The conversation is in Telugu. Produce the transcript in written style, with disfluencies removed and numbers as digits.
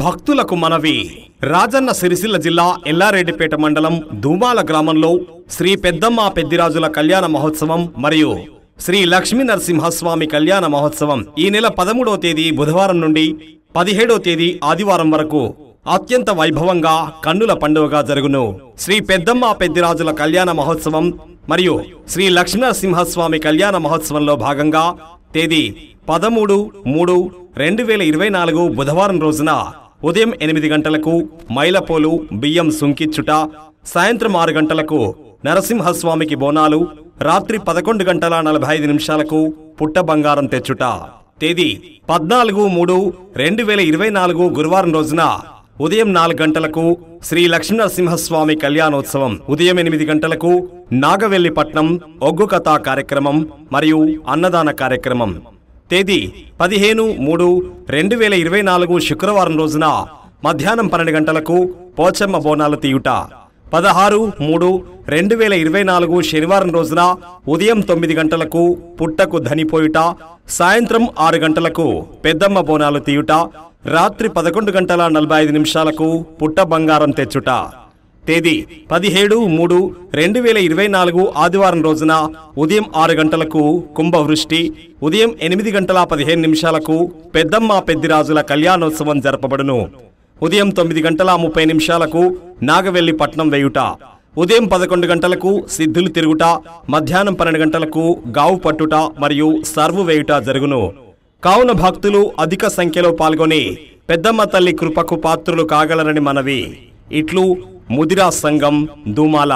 భక్తులకు మనవి. రాజన్న సిరిసిల్ల జిల్లా ఎల్లారెడ్డిపేట మండలం దూమాల గ్రామంలో శ్రీ పెద్దమ్మ పెద్దిరాజుల కళ్యాణ మహోత్సవం మరియు శ్రీ లక్ష్మీ నరసింహస్వామి కళ్యాణ మహోత్సవం ఈ నెల 13వ తేదీ బుధవారం నుండి 17వ తేదీ ఆదివారం వరకు అత్యంత వైభవంగా కన్నుల పండుగగా జరుగును. శ్రీ పెద్దమ్మ పెద్దిరాజుల కళ్యాణ మహోత్సవం మరియు శ్రీ లక్ష్మీ నరసింహస్వామి కళ్యాణ మహోత్సవంలో భాగంగా తేదీ 13/3/2024 బుధవారం రోజున ఉదయం 8 గంటలకు మైలపోలు బియ్యం సుంకిచ్చుట, సాయంత్రం 6 గంటలకు నరసింహస్వామికి బోనాలు, రాత్రి 11:45 పుట్ట బంగారం తెచ్చుట. తేదీ 14/3/2024 గురువారం రోజున ఉదయం 4 గంటలకు శ్రీ లక్ష్మీ నరసింహస్వామి కళ్యాణోత్సవం, ఉదయం 8 గంటలకు నాగవెల్లిపట్నం ఒగ్గు కథా కార్యక్రమం మరియు అన్నదాన కార్యక్రమం. తేదీ 15/3/2024 శుక్రవారం రోజున మధ్యాహ్నం 12 గంటలకు పోచమ్మ బోనాలు తీయుట. 16/3/2024 శనివారం రోజున ఉదయం 9 గంటలకు పుట్టకు ధనిపోయుట, సాయంత్రం 6 గంటలకు పెద్దమ్మ బోనాలు తీయుట, రాత్రి 11:45 పుట్ట బంగారం తెచ్చుట. తేదీ 17/3/2024 ఆదివారం రోజున ఉదయం 6 గంటలకు కుంభవృష్టి, ఉదయం 8:15 పెద్దమ్మ పెద్దిరాజుల కళ్యాణోత్సవం జరపబడును. ఉదయం 9:30 నాగవెల్లిపట్నం వేయుట, ఉదయం 11 గంటలకు సిద్ధులు తిరుగుట, మధ్యాహ్నం 12 గంటలకు గావు పట్టుట మరియు సర్వు వేయుట జరుగును. కావున భక్తులు అధిక సంఖ్యలో పాల్గొని పెద్దమ్మ తల్లి కృపకు పాత్రులు కాగలరని మనవి. ఇట్లు ముదిరా సంఘం దూమాల.